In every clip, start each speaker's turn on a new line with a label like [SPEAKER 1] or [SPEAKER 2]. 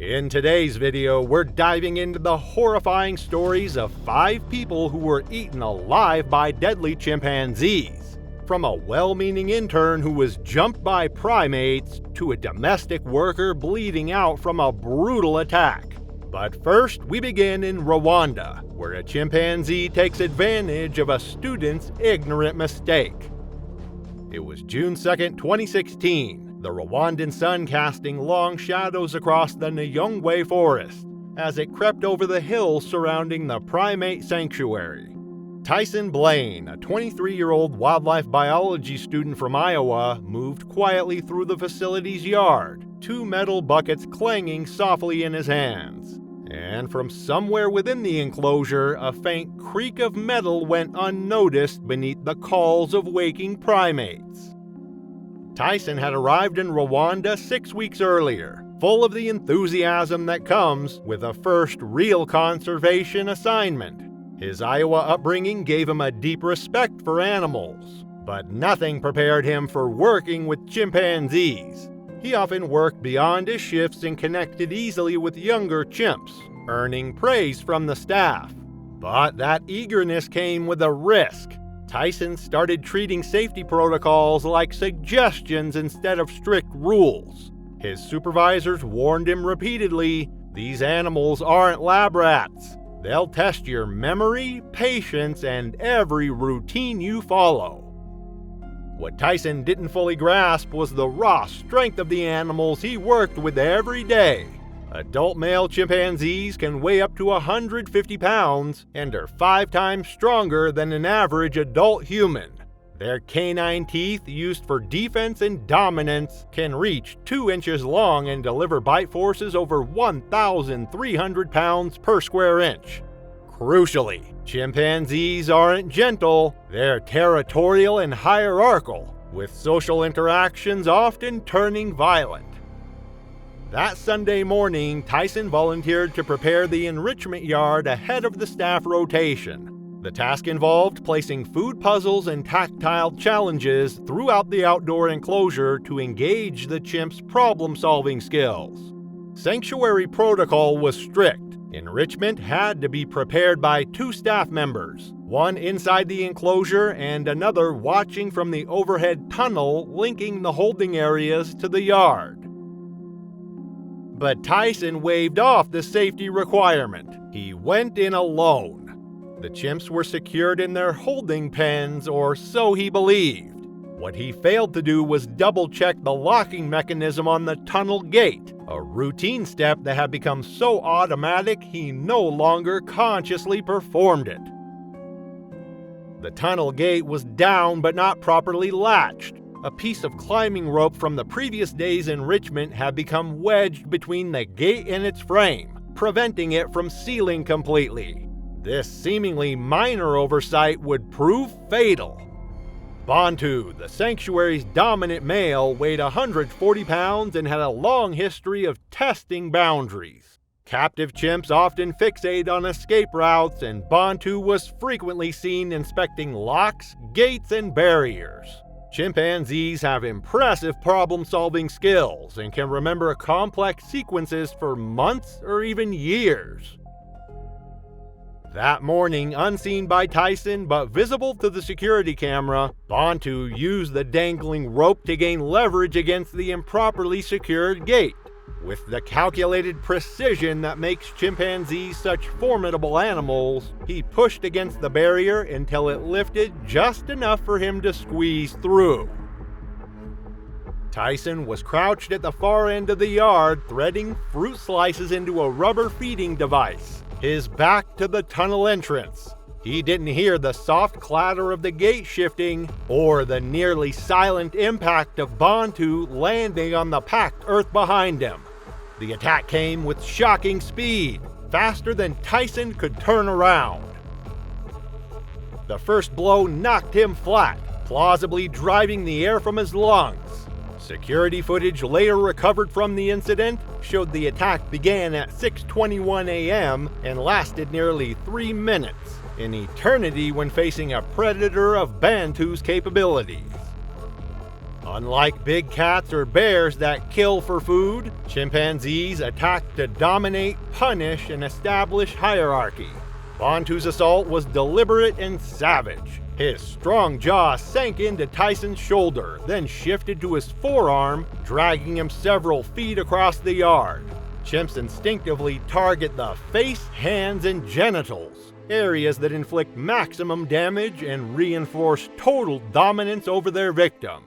[SPEAKER 1] In today's video, we're diving into the horrifying stories of 5 people who were eaten alive by deadly chimpanzees. From a well-meaning intern who was jumped by primates to a domestic worker bleeding out from a brutal attack. But first, we begin in Rwanda, where a chimpanzee takes advantage of a student's ignorant mistake. It was June 2nd, 2016, the Rwandan sun casting long shadows across the Nyungwe forest as it crept over the hills surrounding the primate sanctuary. Tyson Blaine, a 23-year-old wildlife biology student from Iowa, moved quietly through the facility's yard, 2 metal buckets clanging softly in his hands. And from somewhere within the enclosure, a faint creak of metal went unnoticed beneath the calls of waking primates. Tyson had arrived in Rwanda 6 weeks earlier, full of the enthusiasm that comes with a first real conservation assignment. His Iowa upbringing gave him a deep respect for animals, but nothing prepared him for working with chimpanzees. He often worked beyond his shifts and connected easily with younger chimps, earning praise from the staff. But that eagerness came with a risk. Tyson started treating safety protocols like suggestions instead of strict rules. His supervisors warned him repeatedly, "These animals aren't lab rats. They'll test your memory, patience, and every routine you follow." What Tyson didn't fully grasp was the raw strength of the animals he worked with every day. Adult male chimpanzees can weigh up to 150 pounds and are 5 times stronger than an average adult human. Their canine teeth, used for defense and dominance, can reach 2 inches long and deliver bite forces over 1,300 pounds per square inch. Crucially, chimpanzees aren't gentle, they're territorial and hierarchical, with social interactions often turning violent. That Sunday morning, Tyson volunteered to prepare the enrichment yard ahead of the staff rotation. The task involved placing food puzzles and tactile challenges throughout the outdoor enclosure to engage the chimps' problem-solving skills. Sanctuary protocol was strict. Enrichment had to be prepared by 2 staff members, one inside the enclosure and another watching from the overhead tunnel linking the holding areas to the yard. But Tyson waved off the safety requirement. He went in alone. The chimps were secured in their holding pens, or so he believed. What he failed to do was double-check the locking mechanism on the tunnel gate, a routine step that had become so automatic he no longer consciously performed it. The tunnel gate was down but not properly latched. A piece of climbing rope from the previous day's enrichment had become wedged between the gate and its frame, preventing it from sealing completely. This seemingly minor oversight would prove fatal. Bantu, the sanctuary's dominant male, weighed 140 pounds and had a long history of testing boundaries. Captive chimps often fixate on escape routes, and Bantu was frequently seen inspecting locks, gates, and barriers. Chimpanzees have impressive problem-solving skills and can remember complex sequences for months or even years. That morning, unseen by Tyson but visible to the security camera, Bantu used the dangling rope to gain leverage against the improperly secured gate. With the calculated precision that makes chimpanzees such formidable animals, he pushed against the barrier until it lifted just enough for him to squeeze through. Tyson was crouched at the far end of the yard, threading fruit slices into a rubber feeding device, his back to the tunnel entrance. He didn't hear the soft clatter of the gate shifting or the nearly silent impact of Bantu landing on the packed earth behind him. The attack came with shocking speed, faster than Tyson could turn around. The first blow knocked him flat, plausibly driving the air from his lungs. Security footage later recovered from the incident showed the attack began at 6:21 a.m. and lasted nearly 3 minutes, an eternity when facing a predator of Bantu's capabilities. Unlike big cats or bears that kill for food, chimpanzees attack to dominate, punish, and establish hierarchy. Bantu's assault was deliberate and savage. His strong jaw sank into Tyson's shoulder, then shifted to his forearm, dragging him several feet across the yard. Chimps instinctively target the face, hands, and genitals, areas that inflict maximum damage and reinforce total dominance over their victim.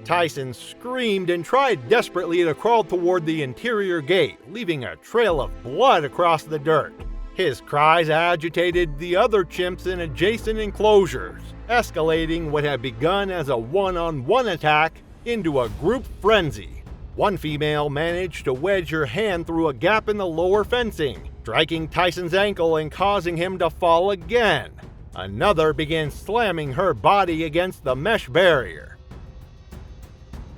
[SPEAKER 1] Tyson screamed and tried desperately to crawl toward the interior gate, leaving a trail of blood across the dirt. His cries agitated the other chimps in adjacent enclosures, escalating what had begun as a one-on-one attack into a group frenzy. One female managed to wedge her hand through a gap in the lower fencing, striking Tyson's ankle and causing him to fall again. Another began slamming her body against the mesh barrier.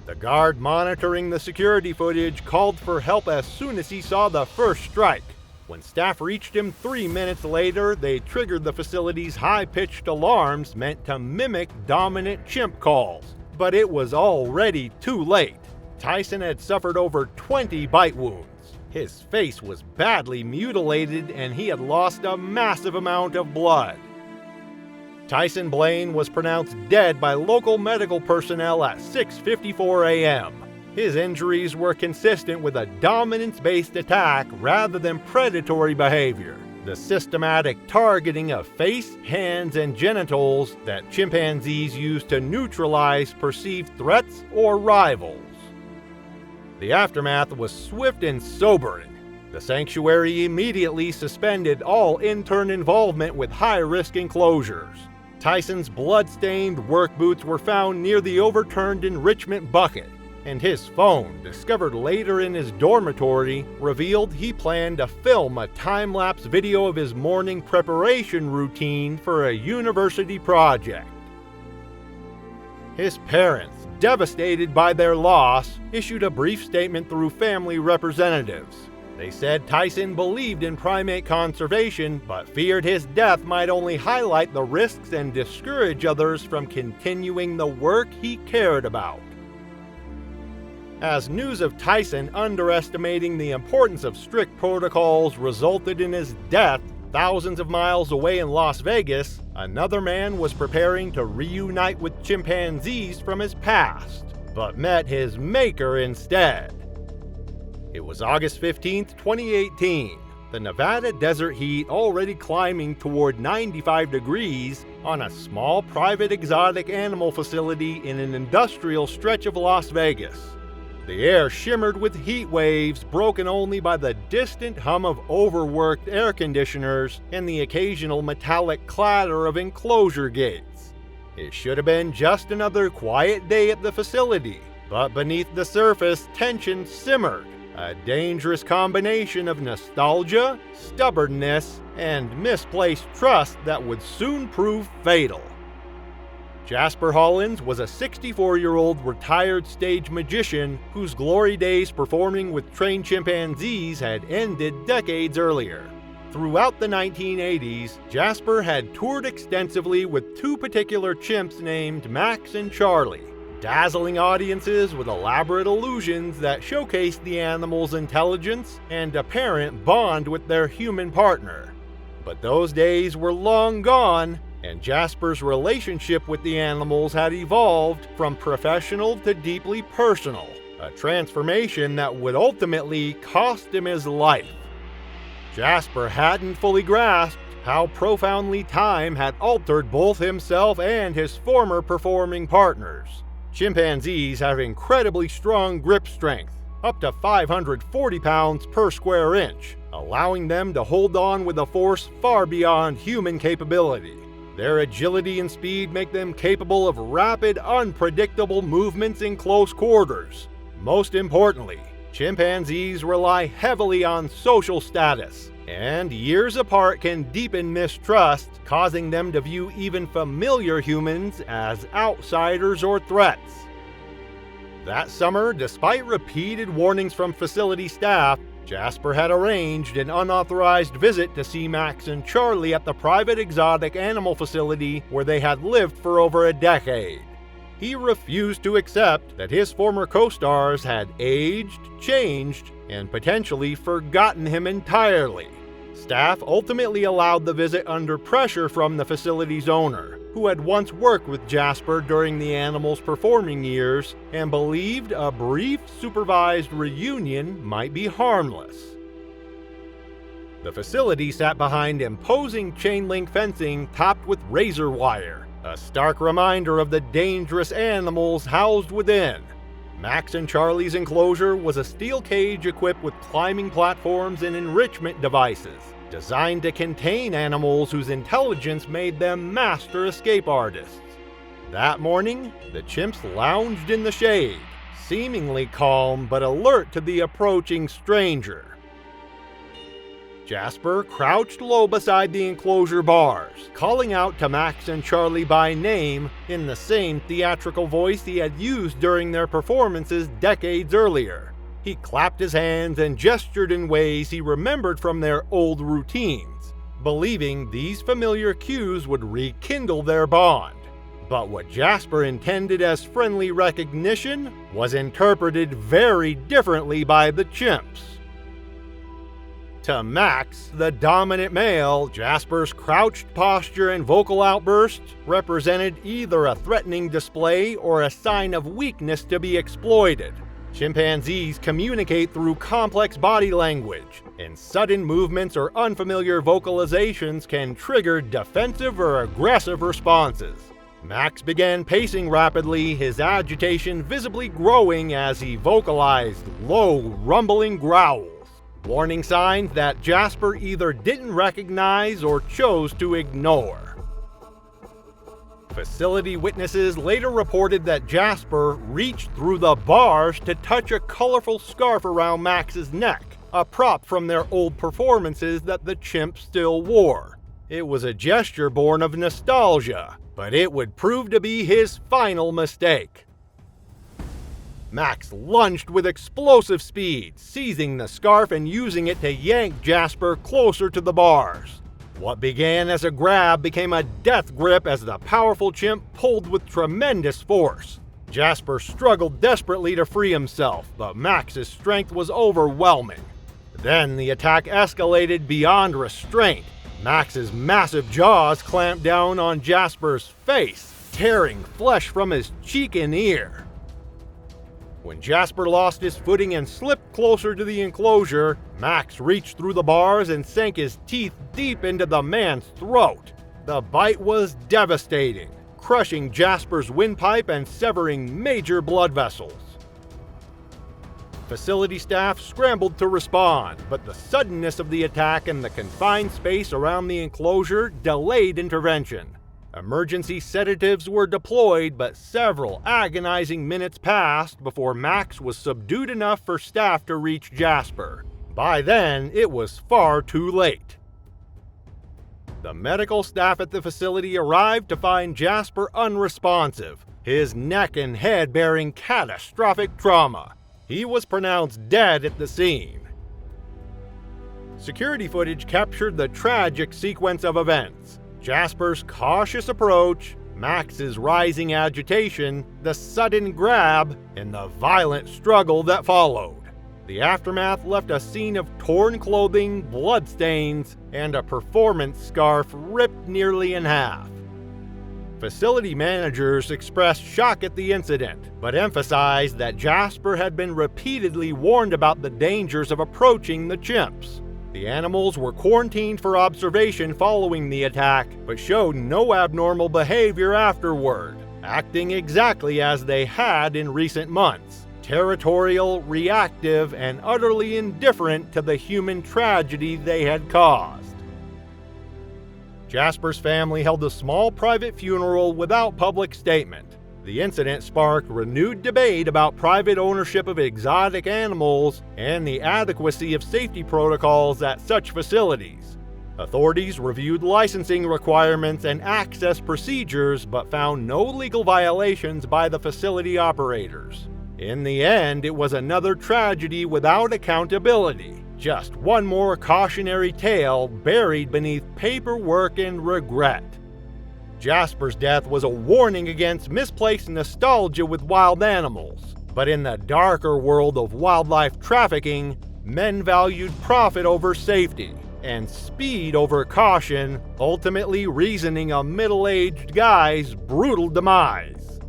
[SPEAKER 1] The guard monitoring the security footage called for help as soon as he saw the first strike. When staff reached him 3 minutes later, they triggered the facility's high-pitched alarms meant to mimic dominant chimp calls. But it was already too late. Tyson had suffered over 20 bite wounds. His face was badly mutilated and he had lost a massive amount of blood. Tyson Blaine was pronounced dead by local medical personnel at 6:54 a.m. His injuries were consistent with a dominance-based attack rather than predatory behavior, the systematic targeting of face, hands, and genitals that chimpanzees use to neutralize perceived threats or rivals. The aftermath was swift and sobering. The sanctuary immediately suspended all intern involvement with high-risk enclosures. Tyson's blood-stained work boots were found near the overturned enrichment bucket, and his phone, discovered later in his dormitory, revealed he planned to film a time-lapse video of his morning preparation routine for a university project. His parents, devastated by their loss, issued a brief statement through family representatives. They said Tyson believed in primate conservation, but feared his death might only highlight the risks and discourage others from continuing the work he cared about. As news of Tyson underestimating the importance of strict protocols resulted in his death thousands of miles away in Las Vegas, another man was preparing to reunite with chimpanzees from his past, but met his maker instead. It was August 15, 2018. The Nevada desert heat already climbing toward 95 degrees on a small private exotic animal facility in an industrial stretch of Las Vegas. The air shimmered with heat waves broken only by the distant hum of overworked air conditioners and the occasional metallic clatter of enclosure gates. It should have been just another quiet day at the facility, but beneath the surface tension simmered, a dangerous combination of nostalgia, stubbornness, and misplaced trust that would soon prove fatal. Jasper Hollins was a 64-year-old retired stage magician whose glory days performing with trained chimpanzees had ended decades earlier. Throughout the 1980s, Jasper had toured extensively with two particular chimps named Max and Charlie, dazzling audiences with elaborate illusions that showcased the animal's intelligence and apparent bond with their human partner. But those days were long gone, and Jasper's relationship with the animals had evolved from professional to deeply personal, a transformation that would ultimately cost him his life. Jasper hadn't fully grasped how profoundly time had altered both himself and his former performing partners. Chimpanzees have incredibly strong grip strength, up to 540 pounds per square inch, allowing them to hold on with a force far beyond human capability. Their agility and speed make them capable of rapid, unpredictable movements in close quarters. Most importantly, chimpanzees rely heavily on social status, and years apart can deepen mistrust, causing them to view even familiar humans as outsiders or threats. That summer, despite repeated warnings from facility staff, Jasper had arranged an unauthorized visit to see Max and Charlie at the private exotic animal facility where they had lived for over a decade. He refused to accept that his former co-stars had aged, changed, and potentially forgotten him entirely. Staff ultimately allowed the visit under pressure from the facility's owner, who had once worked with Jasper during the animal's performing years and believed a brief supervised reunion might be harmless. The facility sat behind imposing chain-link fencing topped with razor wire, a stark reminder of the dangerous animals housed within. Max and Charlie's enclosure was a steel cage equipped with climbing platforms and enrichment devices, designed to contain animals whose intelligence made them master escape artists. That morning, the chimps lounged in the shade, seemingly calm but alert to the approaching stranger. Jasper crouched low beside the enclosure bars, calling out to Max and Charlie by name in the same theatrical voice he had used during their performances decades earlier. He clapped his hands and gestured in ways he remembered from their old routines, believing these familiar cues would rekindle their bond. But what Jasper intended as friendly recognition was interpreted very differently by the chimps. To Max, the dominant male, Jasper's crouched posture and vocal outbursts represented either a threatening display or a sign of weakness to be exploited. Chimpanzees communicate through complex body language, and sudden movements or unfamiliar vocalizations can trigger defensive or aggressive responses. Max began pacing rapidly, his agitation visibly growing as he vocalized low, rumbling growls, warning signs that Jasper either didn't recognize or chose to ignore. Facility witnesses later reported that Jasper reached through the bars to touch a colorful scarf around Max's neck, a prop from their old performances that the chimp still wore. It was a gesture born of nostalgia, but it would prove to be his final mistake. Max lunged with explosive speed, seizing the scarf and using it to yank Jasper closer to the bars. What began as a grab became a death grip as the powerful chimp pulled with tremendous force. Jasper struggled desperately to free himself, but Max's strength was overwhelming. Then the attack escalated beyond restraint. Max's massive jaws clamped down on Jasper's face, tearing flesh from his cheek and ear. When Jasper lost his footing and slipped closer to the enclosure, Max reached through the bars and sank his teeth deep into the man's throat. The bite was devastating, crushing Jasper's windpipe and severing major blood vessels. Facility staff scrambled to respond, but the suddenness of the attack and the confined space around the enclosure delayed intervention. Emergency sedatives were deployed, but several agonizing minutes passed before Max was subdued enough for staff to reach Jasper. By then, it was far too late. The medical staff at the facility arrived to find Jasper unresponsive, his neck and head bearing catastrophic trauma. He was pronounced dead at the scene. Security footage captured the tragic sequence of events. Jasper's cautious approach, Max's rising agitation, the sudden grab, and the violent struggle that followed. The aftermath left a scene of torn clothing, bloodstains, and a performance scarf ripped nearly in half. Facility managers expressed shock at the incident, but emphasized that Jasper had been repeatedly warned about the dangers of approaching the chimps. The animals were quarantined for observation following the attack, but showed no abnormal behavior afterward, acting exactly as they had in recent months: territorial, reactive, and utterly indifferent to the human tragedy they had caused. Jasper's family held a small private funeral without public statement. The incident sparked renewed debate about private ownership of exotic animals and the adequacy of safety protocols at such facilities. Authorities reviewed licensing requirements and access procedures but found no legal violations by the facility operators. In the end, it was another tragedy without accountability. Just one more cautionary tale buried beneath paperwork and regret. Jasper's death was a warning against misplaced nostalgia with wild animals, but in the darker world of wildlife trafficking, men valued profit over safety and speed over caution, ultimately reasoning a middle-aged guy's brutal demise.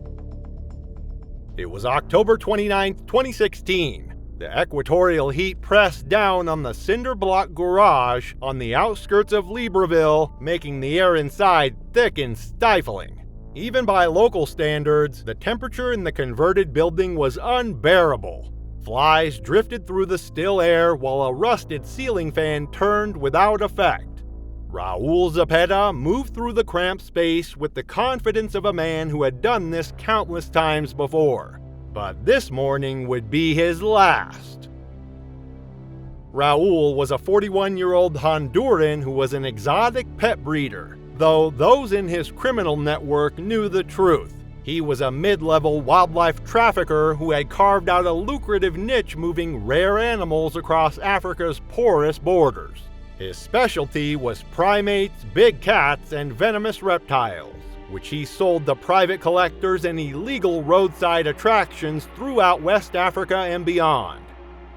[SPEAKER 1] It was October 29, 2016. The equatorial heat pressed down on the cinder block garage on the outskirts of Libreville, making the air inside thick and stifling. Even by local standards, the temperature in the converted building was unbearable. Flies drifted through the still air while a rusted ceiling fan turned without effect. Raul Zepeda moved through the cramped space with the confidence of a man who had done this countless times before. But this morning would be his last. Raul was a 41-year-old Honduran who was an exotic pet breeder, though those in his criminal network knew the truth. He was a mid-level wildlife trafficker who had carved out a lucrative niche moving rare animals across Africa's porous borders. His specialty was primates, big cats, and venomous reptiles, which he sold to private collectors and illegal roadside attractions throughout West Africa and beyond.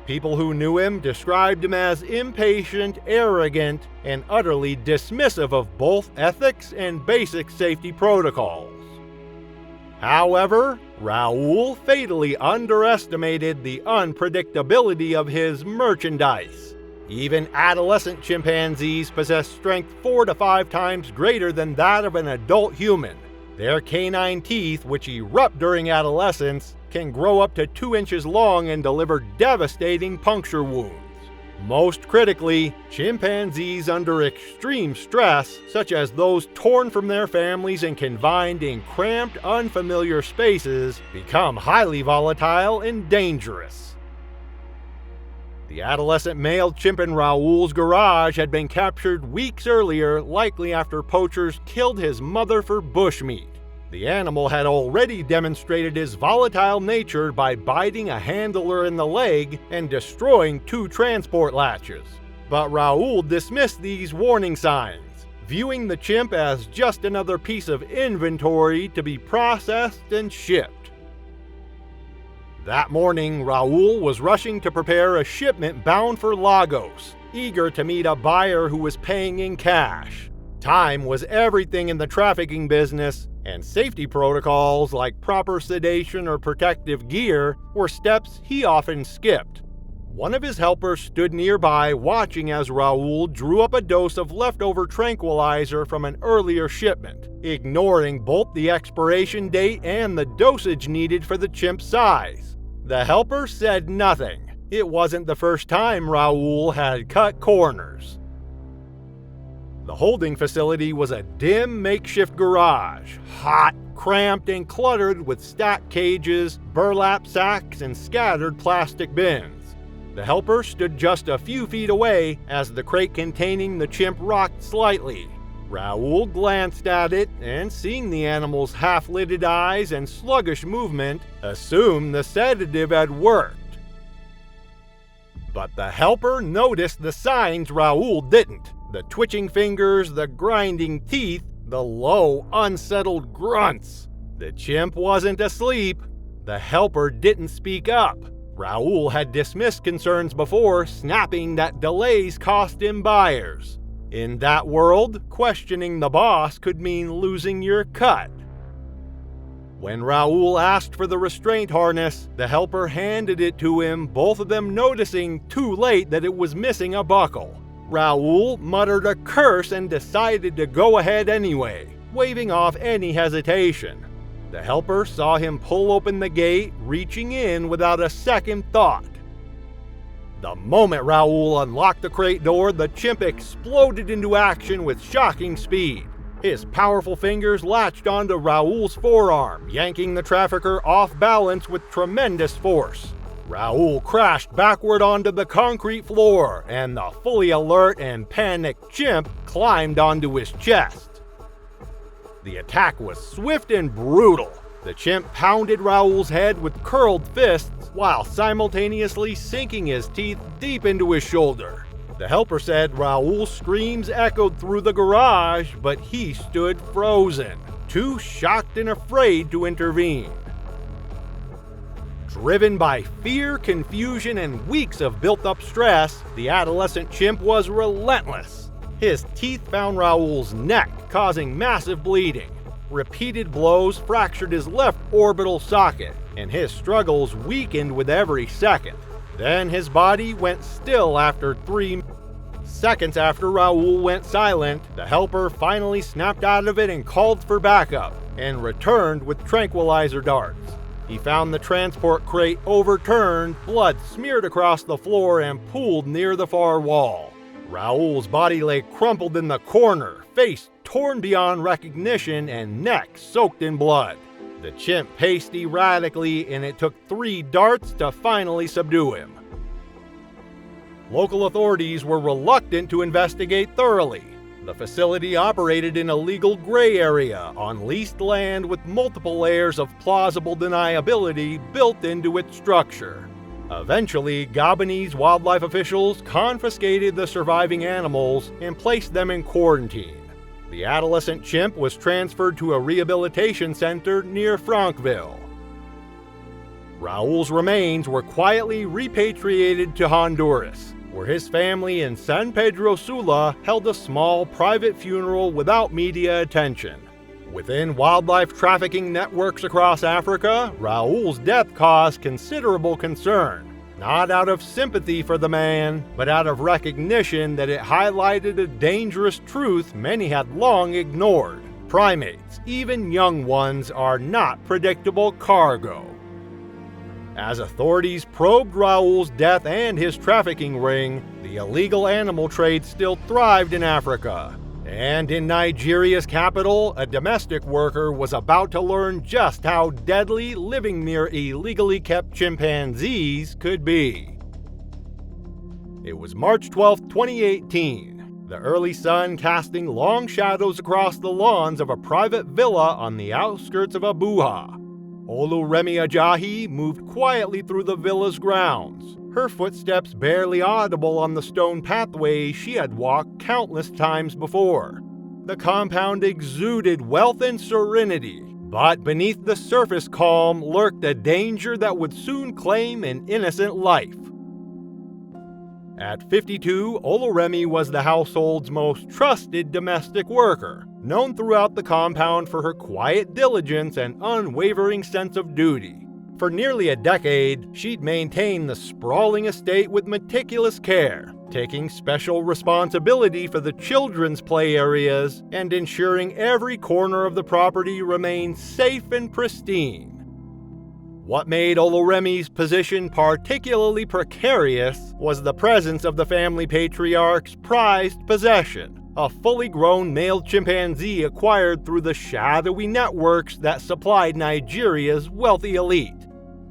[SPEAKER 1] People who knew him described him as impatient, arrogant, and utterly dismissive of both ethics and basic safety protocols. However, Raul fatally underestimated the unpredictability of his merchandise. Even adolescent chimpanzees possess strength 4 to 5 times greater than that of an adult human. Their canine teeth, which erupt during adolescence, can grow up to 2 inches long and deliver devastating puncture wounds. Most critically, chimpanzees under extreme stress, such as those torn from their families and confined in cramped, unfamiliar spaces, become highly volatile and dangerous. The adolescent male chimp in Raul's garage had been captured weeks earlier, likely after poachers killed his mother for bushmeat. The animal had already demonstrated his volatile nature by biting a handler in the leg and destroying 2 transport latches. But Raul dismissed these warning signs, viewing the chimp as just another piece of inventory to be processed and shipped. That morning, Raul was rushing to prepare a shipment bound for Lagos, eager to meet a buyer who was paying in cash. Time was everything in the trafficking business, and safety protocols like proper sedation or protective gear were steps he often skipped. One of his helpers stood nearby watching as Raul drew up a dose of leftover tranquilizer from an earlier shipment, ignoring both the expiration date and the dosage needed for the chimp's size. The helper said nothing. It wasn't the first time Raul had cut corners. The holding facility was a dim makeshift garage, hot, cramped, and cluttered with stacked cages, burlap sacks, and scattered plastic bins. The helper stood just a few feet away as the crate containing the chimp rocked slightly. Raul glanced at it and, seeing the animal's half-lidded eyes and sluggish movement, assumed the sedative had worked. But the helper noticed the signs Raul didn't. The twitching fingers, the grinding teeth, the low, unsettled grunts. The chimp wasn't asleep. The helper didn't speak up. Raul had dismissed concerns before, snapping that delays cost him buyers. In that world, questioning the boss could mean losing your cut. When Raul asked for the restraint harness, the helper handed it to him, both of them noticing too late that it was missing a buckle. Raul muttered a curse and decided to go ahead anyway, waving off any hesitation. The helper saw him pull open the gate, reaching in without a second thought. The moment Raul unlocked the crate door, the chimp exploded into action with shocking speed. His powerful fingers latched onto Raul's forearm, yanking the trafficker off balance with tremendous force. Raul crashed backward onto the concrete floor, and the fully alert and panicked chimp climbed onto his chest. The attack was swift and brutal. The chimp pounded Raul's head with curled fists while simultaneously sinking his teeth deep into his shoulder. The helper said Raoul's screams echoed through the garage, but he stood frozen, too shocked and afraid to intervene. Driven by fear, confusion, and weeks of built-up stress, the adolescent chimp was relentless. His teeth found Raoul's neck, causing massive bleeding. Repeated blows fractured his left orbital socket, and his struggles weakened with every second. Then his body went still after 3 seconds. After Raoul went silent, the helper finally snapped out of it and called for backup, and returned with tranquilizer darts. He found the transport crate overturned, blood smeared across the floor and pooled near the far wall. Raoul's body lay crumpled in the corner, face torn beyond recognition and neck soaked in blood. The chimp paced erratically, and it took 3 darts to finally subdue him. Local authorities were reluctant to investigate thoroughly. The facility operated in a legal gray area on leased land with multiple layers of plausible deniability built into its structure. Eventually, Gabonese wildlife officials confiscated the surviving animals and placed them in quarantine. The adolescent chimp was transferred to a rehabilitation center near Frankville. Raoul's remains were quietly repatriated to Honduras, where his family in San Pedro Sula held a small private funeral without media attention. Within wildlife trafficking networks across Africa, Raoul's death caused considerable concern, not out of sympathy for the man, but out of recognition that it highlighted a dangerous truth many had long ignored. Primates, even young ones, are not predictable cargo. As authorities probed Raoul's death and his trafficking ring, the illegal animal trade still thrived in Africa. And in Nigeria's capital, a domestic worker was about to learn just how deadly living near illegally kept chimpanzees could be. It was March 12, 2018, the early sun casting long shadows across the lawns of a private villa on the outskirts of Abuja. Oluremi Ajayi moved quietly through the villa's grounds, her footsteps barely audible on the stone pathway she had walked countless times before. The compound exuded wealth and serenity, but beneath the surface calm lurked a danger that would soon claim an innocent life. At 52, Oluremi was the household's most trusted domestic worker, known throughout the compound for her quiet diligence and unwavering sense of duty. For nearly a decade, she'd maintained the sprawling estate with meticulous care, taking special responsibility for the children's play areas and ensuring every corner of the property remained safe and pristine. What made Oluremi's position particularly precarious was the presence of the family patriarch's prized possession, a fully grown male chimpanzee acquired through the shadowy networks that supplied Nigeria's wealthy elite.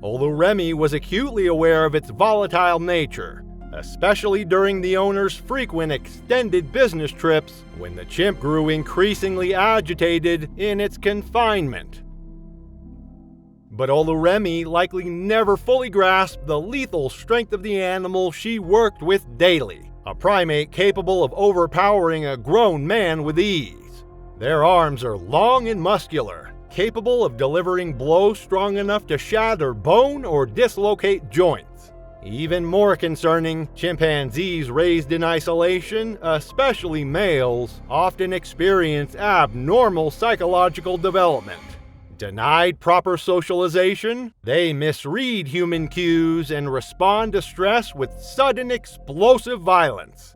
[SPEAKER 1] Oluremi was acutely aware of its volatile nature, especially during the owner's frequent extended business trips when the chimp grew increasingly agitated in its confinement. But Oluremi likely never fully grasped the lethal strength of the animal she worked with daily, a primate capable of overpowering a grown man with ease. Their arms are long and muscular, capable of delivering blows strong enough to shatter bone or dislocate joints. Even more concerning, chimpanzees raised in isolation, especially males, often experience abnormal psychological development. Denied proper socialization, they misread human cues and respond to stress with sudden explosive violence.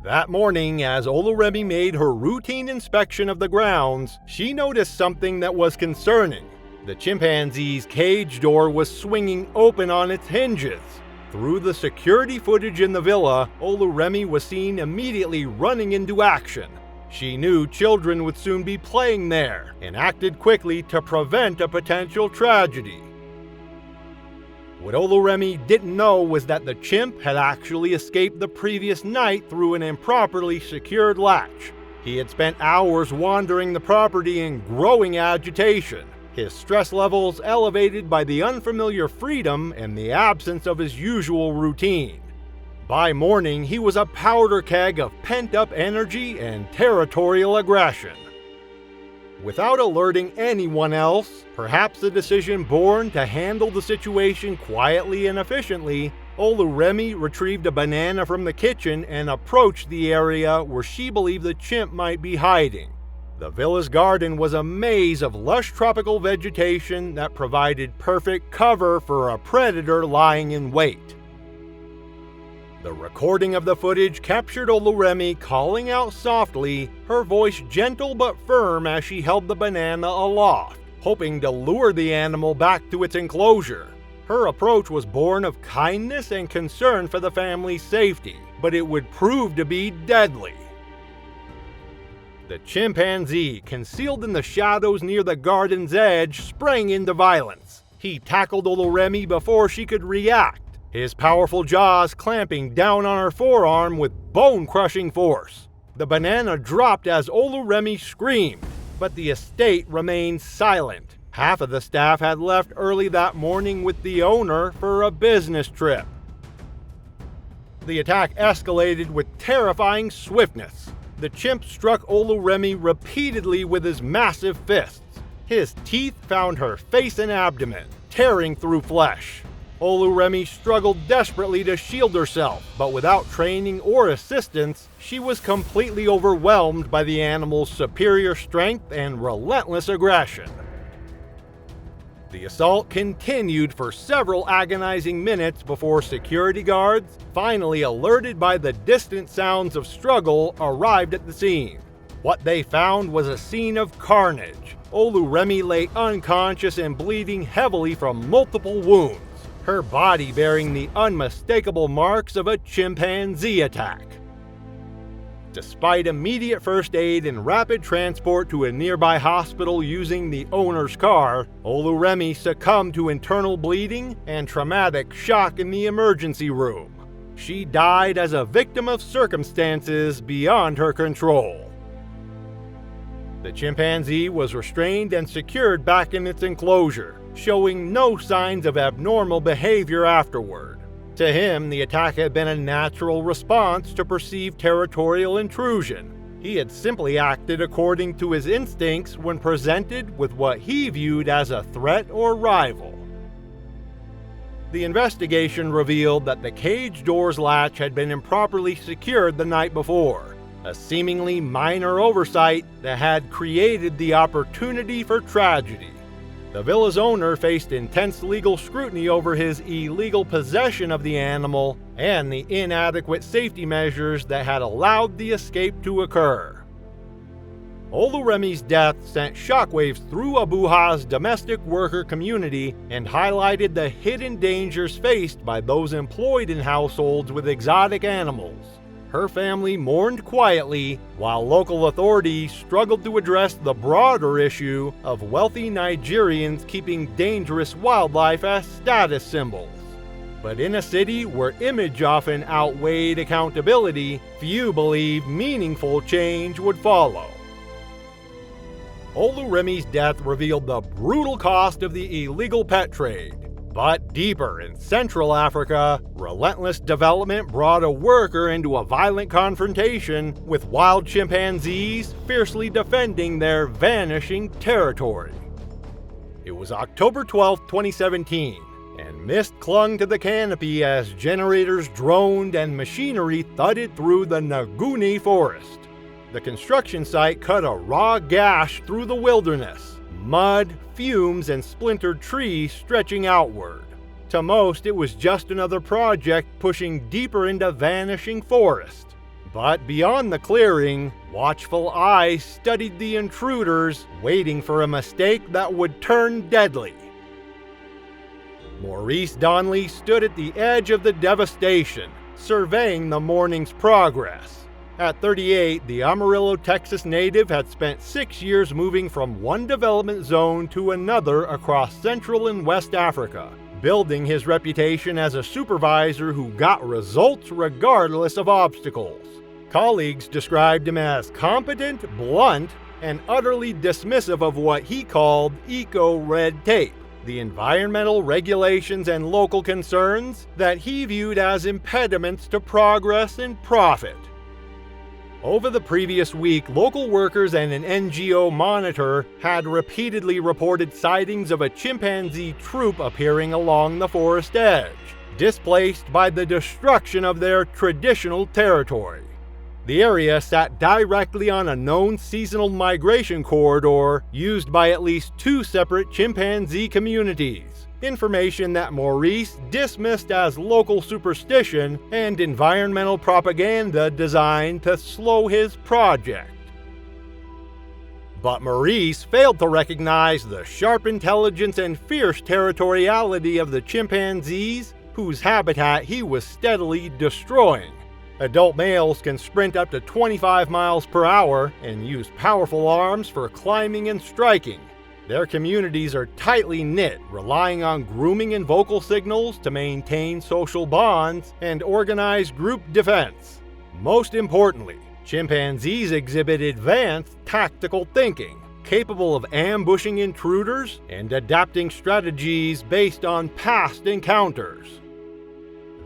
[SPEAKER 1] That morning, as Oluremi made her routine inspection of the grounds, she noticed something that was concerning. The chimpanzee's cage door was swinging open on its hinges. Through the security footage in the villa, Oluremi was seen immediately running into action. She knew children would soon be playing there and acted quickly to prevent a potential tragedy. What Oluremi didn't know was that the chimp had actually escaped the previous night through an improperly secured latch. He had spent hours wandering the property in growing agitation, his stress levels elevated by the unfamiliar freedom and the absence of his usual routine. By morning, he was a powder keg of pent-up energy and territorial aggression. Without alerting anyone else, perhaps a decision born to handle the situation quietly and efficiently, Oluremi retrieved a banana from the kitchen and approached the area where she believed the chimp might be hiding. The villa's garden was a maze of lush tropical vegetation that provided perfect cover for a predator lying in wait. The recording of the footage captured Oluremi calling out softly, her voice gentle but firm as she held the banana aloft, hoping to lure the animal back to its enclosure. Her approach was born of kindness and concern for the family's safety, but it would prove to be deadly. The chimpanzee, concealed in the shadows near the garden's edge, sprang into violence. He tackled Oluremi before she could react, his powerful jaws clamping down on her forearm with bone-crushing force. The banana dropped as Oluremi screamed, but the estate remained silent. Half of the staff had left early that morning with the owner for a business trip. The attack escalated with terrifying swiftness. The chimp struck Oluremi repeatedly with his massive fists. His teeth found her face and abdomen, tearing through flesh. Oluremi struggled desperately to shield herself, but without training or assistance, she was completely overwhelmed by the animal's superior strength and relentless aggression. The assault continued for several agonizing minutes before security guards, finally alerted by the distant sounds of struggle, arrived at the scene. What they found was a scene of carnage. Oluremi lay unconscious and bleeding heavily from multiple wounds, her body bearing the unmistakable marks of a chimpanzee attack. Despite immediate first aid and rapid transport to a nearby hospital using the owner's car, Oluremi succumbed to internal bleeding and traumatic shock in the emergency room. She died as a victim of circumstances beyond her control. The chimpanzee was restrained and secured back in its enclosure, showing no signs of abnormal behavior afterward. To him, the attack had been a natural response to perceived territorial intrusion. He had simply acted according to his instincts when presented with what he viewed as a threat or rival. The investigation revealed that the cage door's latch had been improperly secured the night before, a seemingly minor oversight that had created the opportunity for tragedy. The villa's owner faced intense legal scrutiny over his illegal possession of the animal and the inadequate safety measures that had allowed the escape to occur. Oluremi's death sent shockwaves through Abuha's domestic worker community and highlighted the hidden dangers faced by those employed in households with exotic animals. Her family mourned quietly, while local authorities struggled to address the broader issue of wealthy Nigerians keeping dangerous wildlife as status symbols. But in a city where image often outweighed accountability, few believed meaningful change would follow. Oluremi's death revealed the brutal cost of the illegal pet trade. But deeper in Central Africa, relentless development brought a worker into a violent confrontation with wild chimpanzees fiercely defending their vanishing territory. It was October 12, 2017, and mist clung to the canopy as generators droned and machinery thudded through the Nguni forest. The construction site cut a raw gash through the wilderness, mud, fumes, and splintered trees stretching outward. To most, it was just another project pushing deeper into vanishing forest. But beyond the clearing, watchful eyes studied the intruders, waiting for a mistake that would turn deadly. Maurice Donnelly stood at the edge of the devastation, surveying the morning's progress. At 38, the Amarillo, Texas native had spent 6 years moving from one development zone to another across Central and West Africa, building his reputation as a supervisor who got results regardless of obstacles. Colleagues described him as competent, blunt, and utterly dismissive of what he called eco-red tape, the environmental regulations and local concerns that he viewed as impediments to progress and profit. Over the previous week, local workers and an NGO monitor had repeatedly reported sightings of a chimpanzee troop appearing along the forest edge, displaced by the destruction of their traditional territory. The area sat directly on a known seasonal migration corridor used by at least 2 separate chimpanzee communities, information that Maurice dismissed as local superstition and environmental propaganda designed to slow his project. But Maurice failed to recognize the sharp intelligence and fierce territoriality of the chimpanzees whose habitat he was steadily destroying. Adult males can sprint up to 25 miles per hour and use powerful arms for climbing and striking. Their communities are tightly knit, relying on grooming and vocal signals to maintain social bonds and organize group defense. Most importantly, chimpanzees exhibit advanced tactical thinking, capable of ambushing intruders and adapting strategies based on past encounters.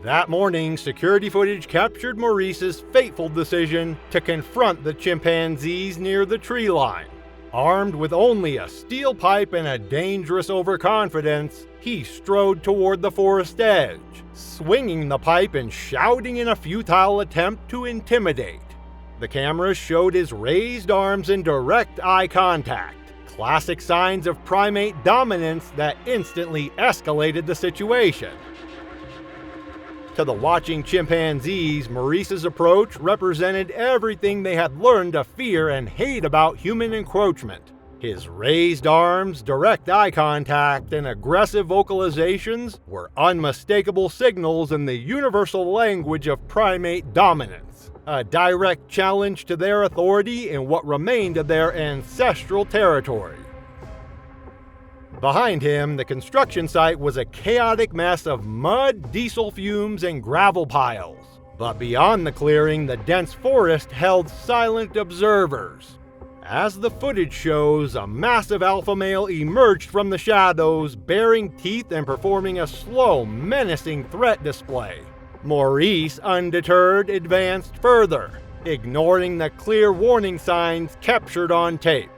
[SPEAKER 1] That morning, security footage captured Maurice's fateful decision to confront the chimpanzees near the tree line. Armed with only a steel pipe and a dangerous overconfidence, he strode toward the forest edge, swinging the pipe and shouting in a futile attempt to intimidate. The cameras showed his raised arms in direct eye contact, classic signs of primate dominance that instantly escalated the situation. To the watching chimpanzees, Maurice's approach represented everything they had learned to fear and hate about human encroachment. His raised arms, direct eye contact, and aggressive vocalizations were unmistakable signals in the universal language of primate dominance, a direct challenge to their authority in what remained of their ancestral territory. Behind him, the construction site was a chaotic mess of mud, diesel fumes, and gravel piles. But beyond the clearing, the dense forest held silent observers. As the footage shows, a massive alpha male emerged from the shadows, baring teeth and performing a slow, menacing threat display. Maurice, undeterred, advanced further, ignoring the clear warning signs captured on tape.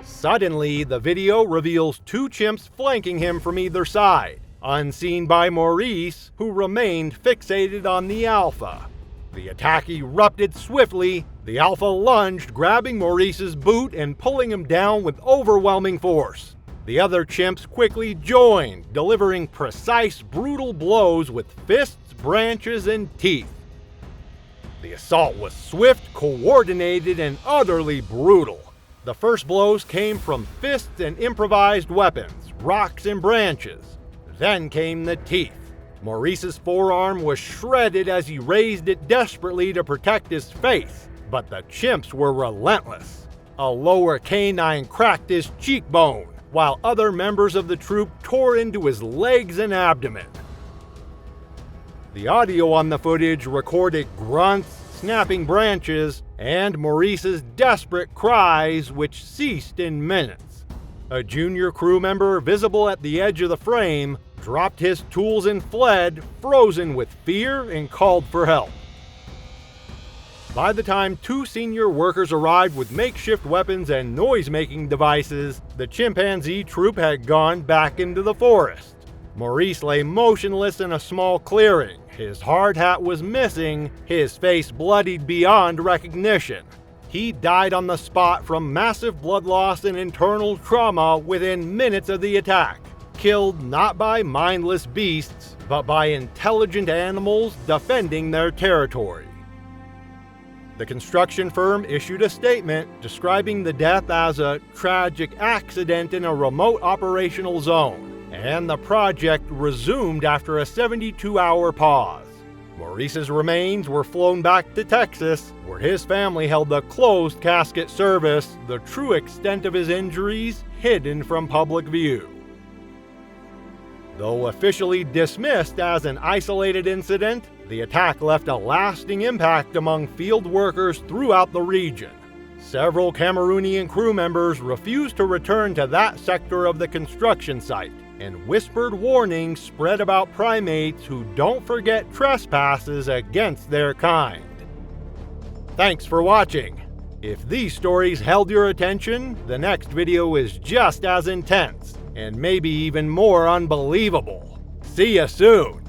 [SPEAKER 1] Suddenly, the video reveals 2 chimps flanking him from either side, unseen by Maurice, who remained fixated on the alpha. The attack erupted swiftly. The alpha lunged, grabbing Maurice's boot and pulling him down with overwhelming force. The other chimps quickly joined, delivering precise, brutal blows with fists, branches, and teeth. The assault was swift, coordinated, and utterly brutal. The first blows came from fists and improvised weapons, rocks and branches. Then came the teeth. Maurice's forearm was shredded as he raised it desperately to protect his face, but the chimps were relentless. A lower canine cracked his cheekbone, while other members of the troop tore into his legs and abdomen. The audio on the footage recorded grunts, snapping branches, and Maurice's desperate cries, which ceased in minutes. A junior crew member, visible at the edge of the frame, dropped his tools and fled, frozen with fear, and called for help. By the time 2 senior workers arrived with makeshift weapons and noise-making devices, the chimpanzee troop had gone back into the forest. Maurice lay motionless in a small clearing. His hard hat was missing, his face bloodied beyond recognition. He died on the spot from massive blood loss and internal trauma within minutes of the attack, killed not by mindless beasts, but by intelligent animals defending their territory. The construction firm issued a statement describing the death as a tragic accident in a remote operational zone, and the project resumed after a 72-hour pause. Maurice's remains were flown back to Texas, where his family held a closed casket service, the true extent of his injuries hidden from public view. Though officially dismissed as an isolated incident, the attack left a lasting impact among field workers throughout the region. Several Cameroonian crew members refused to return to that sector of the construction site, and whispered warnings spread about primates who don't forget trespasses against their kind. Thanks for watching. If these stories held your attention, the next video is just as intense, and maybe even more unbelievable. See ya soon!